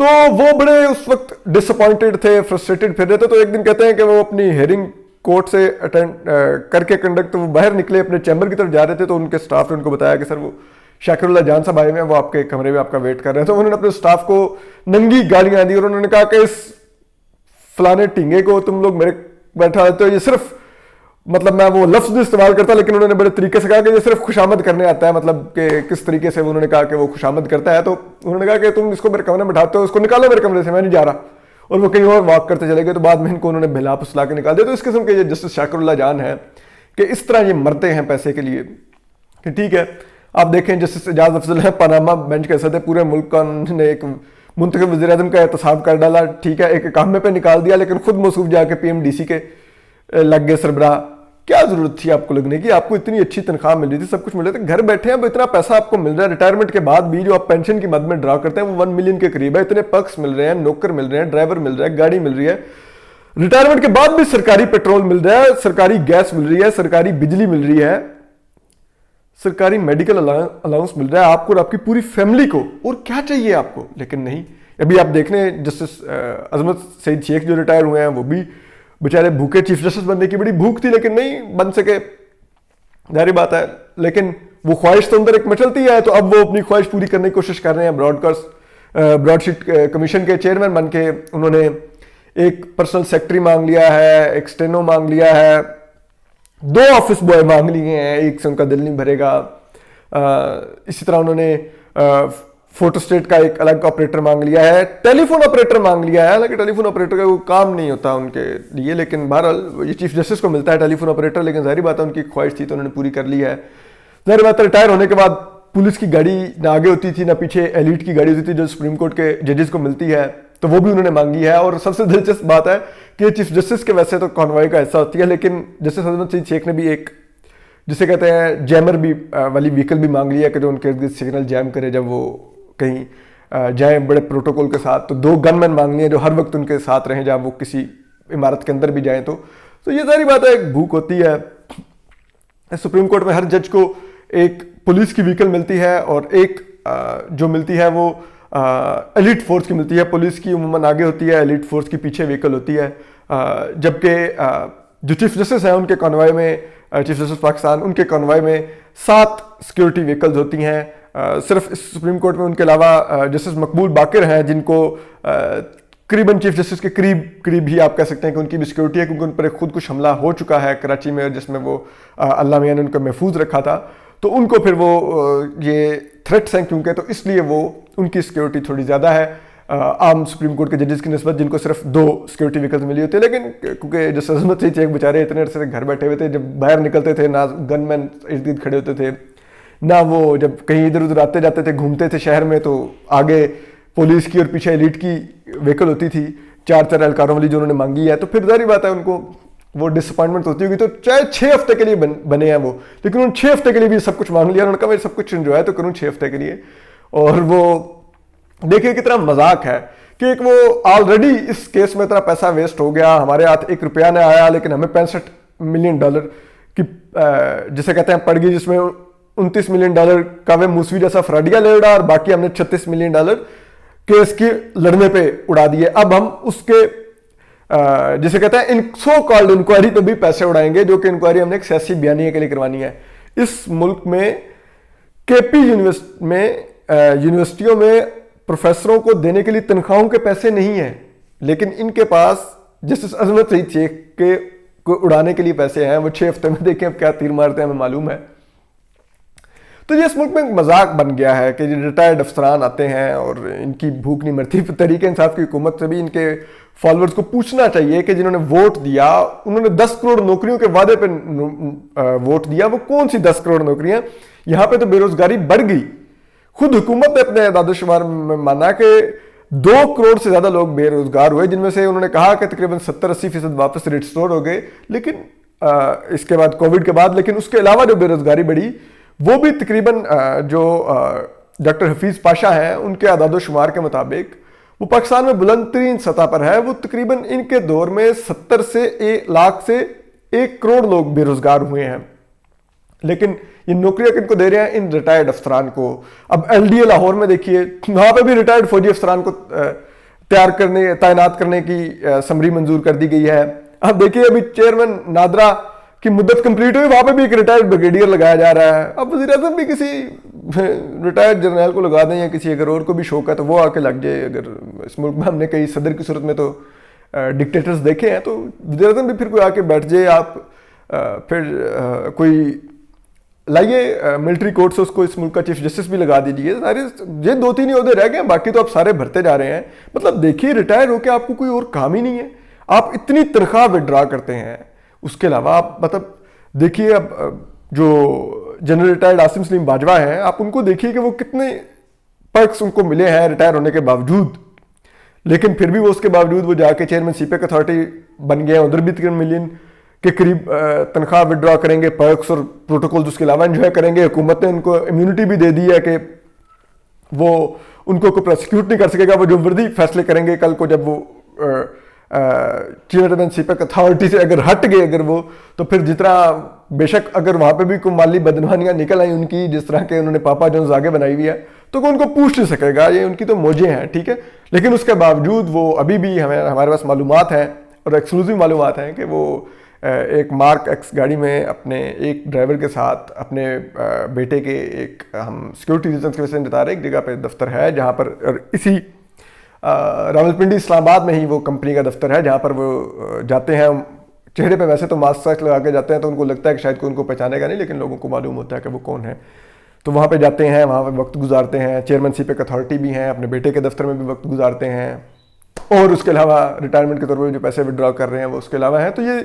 تو وہ بڑے اس وقت ڈس اپوائنٹڈ تھے, فرسٹریٹڈ پھر رہے تھے. تو ایک دن کہتے ہیں کہ وہ اپنی ہیئرنگ کورٹ سے اٹینڈ کر کے کنڈکٹ, وہ باہر نکلے اپنے چیمبر کی طرف جا رہے تھے, تو ان کے سٹاف نے ان کو بتایا کہ سر وہ شاکر اللہ جان صاحب آئے ہوئے ہیں, وہ آپ کے کمرے میں آپ کا ویٹ کر رہے ہیں. تو انہوں نے اپنے سٹاف کو ننگی گالیاں دی اور انہوں نے کہا کہ اس فلانے ٹھینگے کو تم لوگ میرے بیٹھا دیتے ہو, یہ صرف مطلب میں وہ لفظ نہیں استعمال کرتا, لیکن انہوں نے بڑے طریقے سے کہا کہ یہ صرف خوشامد کرنے آتا ہے, مطلب کہ کس طریقے سے انہوں نے کہا کہ وہ خوشامد کرتا ہے. تو انہوں نے کہا کہ تم اس کو میرے کمرے میں بٹھاتے ہو, اس کو نکالو میرے کمرے سے, میں نہیں جا رہا. اور وہ کہیں اور واک کرتے چلے گئے. تو بعد میں ان کو انہوں نے بھلا پسلا کے نکال دیا. تو اس قسم کے یہ جسٹس شاکر اللہ جان ہے کہ اس طرح یہ مرتے ہیں پیسے کے لیے کہ ٹھیک ہے. آپ دیکھیں جسٹس اعجاز افضل ہیں, پاناما بینچ کے صدر, پورے ملک کا انہوں نے ایک منتخب وزیر اعظم کا احتساب کر ڈالا, ٹھیک ہے, ایک اقامے پہ نکال دیا, لیکن خود موصوف جا کے پی ایم ڈی سی کے لگ گئے سربراہ. کیا ضرورت تھی آپ کو لگنے کی؟ آپ کو اتنی اچھی تنخواہ مل رہی تھی, سب کچھ مل رہا تھا, گھر بیٹھے ہیں, اب اتنا پیسہ آپ کو مل رہا ہے. ریٹائرمنٹ کے بعد بھی جو آپ پینشن کی مد میں ڈرا کرتے ہیں وہ 1 ملین کے قریب ہے. اتنے پرکس مل رہے ہیں, نوکر مل رہے ہیں, ڈرائیور مل رہا ہے, گاڑی مل رہی ہے. ریٹائرمنٹ کے بعد بھی سرکاری پیٹرول مل رہا ہے, سرکاری گیس مل رہی ہے, سرکاری بجلی مل رہی ہے, سرکاری میڈیکل الاؤنس مل رہا ہے آپ کو اور آپ کی پوری فیملی کو. اور کیا چاہیے آپ کو؟ لیکن نہیں. ابھی آپ دیکھ لیں جسٹس عظمت سعید شیخ جو ریٹائر ہوئے ہیں, وہ بھی بیچارے بھوکے, چیف جسٹس بننے کی بڑی بھوک تھی لیکن نہیں بن سکے, ظاہری بات ہے. لیکن وہ خواہش تو اندر ایک مچلتی ہے, تو اب وہ اپنی خواہش پوری کرنے کی کوشش کر رہے ہیں. براڈ شیٹ کمیشن کے چیئرمین بن کے انہوں نے ایک پرسنل سیکٹری مانگ لیا ہے, ایک اسٹینو مانگ لیا ہے, 2 آفس بوائے مانگ لیے ہیں, ایک سے ان کا دل نہیں بھرے گا. اسی طرح انہوں نے فوٹو اسٹیٹ کا ایک الگ آپریٹر مانگ لیا ہے, ٹیلی فون آپریٹر مانگ لیا ہے. حالانکہ ٹیلی فون آپریٹر کا کوئی کام نہیں ہوتا ان کے لیے, لیکن بہرحال یہ چیف جسٹس کو ملتا ہے ٹیلی فون آپریٹر. لیکن ظاہری بات ہے ان کی خواہش تھی تو انہوں نے پوری کر لی ہے. ظاہر بات ہے ریٹائر ہونے کے بعد پولیس کی گاڑی نہ آگے ہوتی تھی نہ پیچھے ایلیٹ کی گاڑی ہوتی تھی جو سپریم کورٹ کے ججز کو ملتی ہے, تو وہ بھی انہوں نے مانگی ہے. اور سب سے دلچسپ بات ہے کہ چیف جسٹس کے ویسے تو کانوائے کا حصہ ہوتی ہے, لیکن جسٹس عظمت سعید شیخ نے بھی ایک جسے کہتے ہیں جیمر بھی والی وہیکل بھی مانگ لی ہے کہ جو ان کے ارد گرد سگنل جیم کرے جب وہ کہیں جائیں بڑے پروٹوکول کے ساتھ. تو 2 گن مین مانگ لیے جو ہر وقت ان کے ساتھ رہیں جب وہ کسی عمارت کے اندر بھی جائیں. تو یہ ظاہری بات ہے ایک بھوک ہوتی ہے. سپریم کورٹ میں ہر جج کو ایک پولیس کی وہیکل ملتی ہے اور ایک جو ملتی ہے وہ ایلیٹ فورس کی ملتی ہے. پولیس کی عموماً آگے ہوتی ہے, ایلیٹ فورس کی پیچھے وہیکل ہوتی ہے. جبکہ جو چیف جسٹس ہیں ان کے کانوائے میں, چیف جسٹس پاکستان, ان کے کانوائے میں 7 سیکیورٹی وہیکلز ہوتی ہیں. صرف اس سپریم کورٹ میں ان کے علاوہ جسٹس مقبول باقر ہیں جن کو قریباً چیف جسٹس کے قریب ہی آپ کہہ سکتے ہیں کہ ان کی بھی سیکیورٹی ہے, کیونکہ ان پر ایک خود کش حملہ ہو چکا ہے کراچی میں جس میں وہ اللہ میاں نے ان کو محفوظ رکھا تھا. تو ان کو پھر وہ یہ تھریٹس ہیں کیونکہ, تو اس لیے وہ ان کی سیکیورٹی تھوڑی زیادہ ہے عام سپریم کورٹ کے ججز کی نسبت, جن کو صرف 2 سیکیورٹی وہیکلز ملی ہوتی ہے. لیکن کیونکہ جس عظمت سے ایک بیچارے اتنے عرصے سے گھر بیٹھے ہوئے تھے, جب باہر نکلتے تھے نہ گن مین ارد گرد کھڑے ہوتے تھے, نہ وہ جب کہیں ادھر ادھر آتے جاتے تھے, گھومتے تھے شہر میں, تو آگے پولیس کی اور پیچھے ایلیٹ کی وہیکل ہوتی تھی 4 اہلکاروں والی جو انہوں نے مانگی ہے. تو پھر ظاہری بات ہے ان کو وہ ڈس اپوائنٹمنٹ ہوتی ہوگی. تو چاہے 6 ہفتے کے لیے بنے ہیں وہ, لیکن ان 6 ہفتے کے لیے بھی سب کچھ مانگ لیا. انہوں نے کہا میں سب کچھ انجوائے تو کروں 6 ہفتے کے لیے. اور وہ دیکھیں کتنا مذاق ہے کہ ایک وہ آلریڈی اس کیس میں اتنا پیسہ ویسٹ ہو گیا, ہمارے ہاتھ 1 روپیہ نہ آیا, لیکن ہمیں $65 ملین کی جسے کہتے ہیں پڑ گئی, جس میں $29 ملین کا وہ موسوی جیسا فراڈیا لے اڑا, اور باقی ہم نے $36 ملین کیس کی لڑنے پہ اڑا دیے. اب ہم اس کے جسے کہتے ہیں ان سو کالڈ انکوائری پہ بھی پیسے اڑائیں گے, جو کہ انکوائری ہم نے ایک سیاسی بیانیے کے لیے کروانی ہے. اس ملک میں کے پی یونیورسٹیوں میں پروفیسروں کو دینے کے لیے تنخواہوں کے پیسے نہیں ہیں, لیکن ان کے پاس جسٹس عظمت سعید شیخ کے کو اڑانے کے لیے پیسے ہیں. وہ 6 ہفتے میں دیکھیں اب کیا تیر مارتے ہیں ہمیں معلوم ہے. تو یہ اس ملک میں ایک مذاق بن گیا ہے کہ ریٹائرڈ افسران آتے ہیں اور ان کی بھوک نہیں مرتی. تحریک انصاف کی حکومت سے بھی ان کے فالوورز کو پوچھنا چاہیے کہ جنہوں نے ووٹ دیا, انہوں نے 10 کروڑ نوکریوں کے وعدے پہ ووٹ دیا, وہ کون سی 10 کروڑ نوکریاں؟ یہاں پہ تو بے روزگاری بڑھ گئی. خود حکومت نے اپنے اعداد و شمار میں مانا کہ 2 کروڑ سے زیادہ لوگ بے روزگار ہوئے, جن میں سے انہوں نے کہا کہ تقریباً 70-80% واپس ریسٹور ہو گئے, لیکن اس کے بعد کووڈ کے بعد. لیکن اس کے علاوہ جو بے روزگاری بڑھی وہ بھی تقریباً جو ڈاکٹر حفیظ پاشا ہیں ان کے اعداد و شمار کے مطابق وہ پاکستان میں بلند ترین سطح پر ہے. وہ تقریباً ان کے دور میں 70 سے 1 لاکھ سے 1 کروڑ لوگ بے روزگار ہوئے ہیں. لیکن یہ نوکریاں کن کو دے رہے ہیں؟ ان ریٹائرڈ افسران کو. اب ایل ڈی اے لاہور میں دیکھیے, وہاں پہ بھی ریٹائرڈ فوجی افسران کو تعینات کرنے کی سمری منظور کر دی گئی ہے. اب دیکھیے ابھی چیئرمین نادرا کی مدت کمپلیٹ ہوئی, وہاں پہ بھی ایک ریٹائرڈ بریگیڈیئر لگایا جا رہا ہے. اب وزیر اعظم بھی کسی ریٹائرڈ جرنیل کو لگا دیں, یا کسی اگر اور کو بھی شوق ہے تو وہ آ کے لگ جائے. اگر اس ملک میں ہم نے کئی صدر کی صورت میں تو ڈکٹیٹرز دیکھے ہیں, تو وزیر اعظم بھی پھر کوئی آ کے بیٹھ جائے. آپ پھر کوئی لائیے ملٹری کورٹ سے اس کو اس ملک کا چیف جسٹس بھی لگا دیجیے. یہ 2-3 ہی عہدے رہ گئے ہیں, باقی تو آپ سارے بھرتے جا رہے ہیں. مطلب دیکھیے ریٹائر ہو کے آپ کو کوئی اور کام ہی نہیں ہے, آپ اتنی تنخواہ وڈرا کرتے ہیں. اس کے علاوہ آپ مطلب دیکھیے اب جو جنرل ریٹائرڈ عاصم سلیم باجوہ ہیں, آپ ان کو دیکھیے کہ وہ کتنے پرکس ان کو ملے ہیں ریٹائر ہونے کے باوجود, لیکن پھر بھی وہ اس کے باوجود وہ جا کے چیئرمین سی پیک اتھارٹی بن گئے ہیں. ادھر بھی 3 ملین کے قریب تنخواہ وڈرا کریں گے, پرکس اور پروٹوکول اس کے علاوہ انجوائے کریں گے. حکومت نے ان کو امیونٹی بھی دے دی ہے کہ وہ ان کو کوئی پروسیکیوٹ نہیں کر سکے گا. وہ جو وردی فیصلے کریں گے کل کو, جب وہ چیئرمین سی پیک اتھارٹی سے اگر ہٹ گئے اگر وہ, تو پھر جتنا بے شک اگر وہاں پہ بھی کوئی مالی بدعنوانیاں نکل آئیں ان کی, جس طرح کے انہوں نے پاپا جونز آگے بنائی ہوئی ہے, تو کوئی ان کو پوچھ نہیں سکے گا. یہ ان کی تو موجیں ہیں, ٹھیک ہے. لیکن اس کے باوجود وہ ابھی بھی ہمارے پاس معلومات ہیں اور ایکسکلوزیو معلومات ہیں کہ وہ ایک مارک ایکس گاڑی میں اپنے ایک ڈرائیور کے ساتھ اپنے بیٹے کے ایک ہم سیکورٹی ریزنس کی وجہ سے بتا رہے, ایک جگہ پہ دفتر ہے جہاں پر, اسی راولپنڈی اسلام آباد میں ہی وہ کمپنی کا دفتر ہے, جہاں پر وہ جاتے ہیں. چہرے پہ ویسے تو ماسک لگا کے جاتے ہیں, تو ان کو لگتا ہے کہ شاید کوئی ان کو پہچانے گا نہیں, لیکن لوگوں کو معلوم ہوتا ہے کہ وہ کون ہے. تو وہاں پہ جاتے ہیں, وہاں پہ وقت گزارتے ہیں. چیئرمین سی پیک اتھارٹی بھی ہیں, اپنے بیٹے کے دفتر میں بھی وقت گزارتے ہیں, اور اس کے علاوہ ریٹائرمنٹ کے طور پہ جو پیسے وڈرا کر رہے ہیں وہ اس کے علاوہ ہیں. تو یہ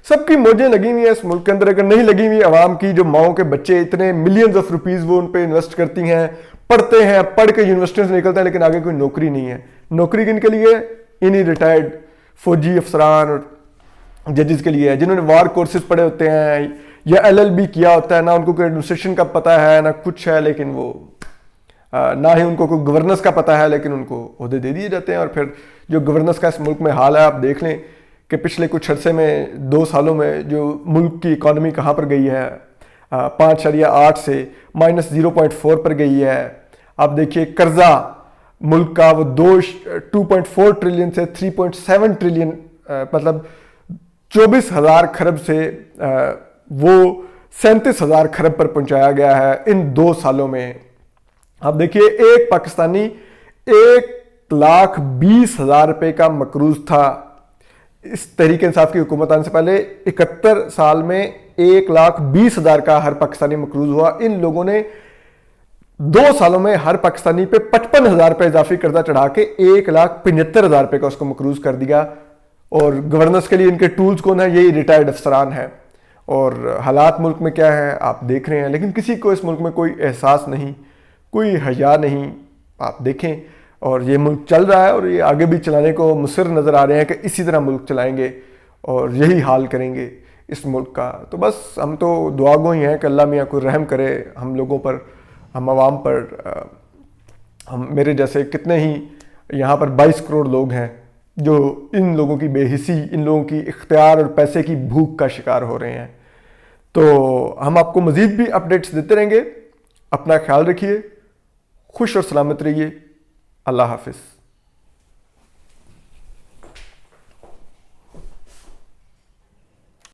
سب کی موجیں لگی ہوئی ہیں اس ملک کے اندر. اگر نہیں لگی ہوئی عوام کی, جو ماؤں کے بچے اتنے ملینز آف روپیز وہ ان پہ انویسٹ کرتی ہیں, پڑھتے ہیں, پڑھ کے یونیورسٹیوں سے نکلتے ہیں, لیکن آگے کوئی نوکری نہیں ہے. نوکری کن کے لیے؟ انہی ریٹائرڈ فوجی افسران اور ججز کے لیے, جنہوں نے وار کورسز پڑھے ہوتے ہیں یا LLB کیا ہوتا ہے. نہ ان کو کوئی ایڈمنسٹریشن کا پتہ ہے نہ کچھ ہے, لیکن وہ نہ ہی ان کو کوئی گورننس کا پتہ ہے, لیکن ان کو عہدے دے دیے جاتے ہیں. اور پھر جو گورننس کا اس ملک میں حال ہے, آپ دیکھ لیں کہ پچھلے کچھ عرصے میں 2 سالوں میں جو ملک کی اکانومی کہاں پر گئی ہے, 5.8 سے -0.4 پر گئی ہے. آپ دیکھیے قرضہ ملک کا وہ 2.4 ٹریلین سے 3.7 ٹریلین, مطلب 24,000 کھرب سے وہ 37,000 کھرب پر پہنچایا گیا ہے ان 2 سالوں میں. آپ دیکھیے ایک پاکستانی 1,20,000 روپے کا مقروض تھا. اس تحریک انصاف کی حکومت آنے سے پہلے 71 سال میں 1,20,000 کا ہر پاکستانی مقروض ہوا. ان لوگوں نے 2 سالوں میں ہر پاکستانی پہ 55,000 روپے اضافی قرضہ چڑھا کے 1,75,000 روپے کا اس کو مقروض کر دیا. اور گورننس کے لیے ان کے ٹولز کون ہیں؟ یہی ریٹائرڈ افسران ہیں. اور حالات ملک میں کیا ہیں آپ دیکھ رہے ہیں, لیکن کسی کو اس ملک میں کوئی احساس نہیں, کوئی حیا نہیں. آپ دیکھیں, اور یہ ملک چل رہا ہے اور یہ آگے بھی چلانے کو مصر نظر آ رہے ہیں کہ اسی طرح ملک چلائیں گے اور یہی حال کریں گے اس ملک کا. تو بس ہم تو دعا گو ہی ہیں کہ اللہ میاں کوئی رحم کرے ہم لوگوں پر, ہم عوام پر. میرے جیسے کتنے ہی یہاں پر 22 کروڑ لوگ ہیں جو ان لوگوں کی بے حسی, ان لوگوں کی اختیار اور پیسے کی بھوک کا شکار ہو رہے ہیں. تو ہم آپ کو مزید بھی اپڈیٹس دیتے رہیں گے. اپنا خیال رکھیے, خوش اور سلامت رہیے. اللہ حافظ.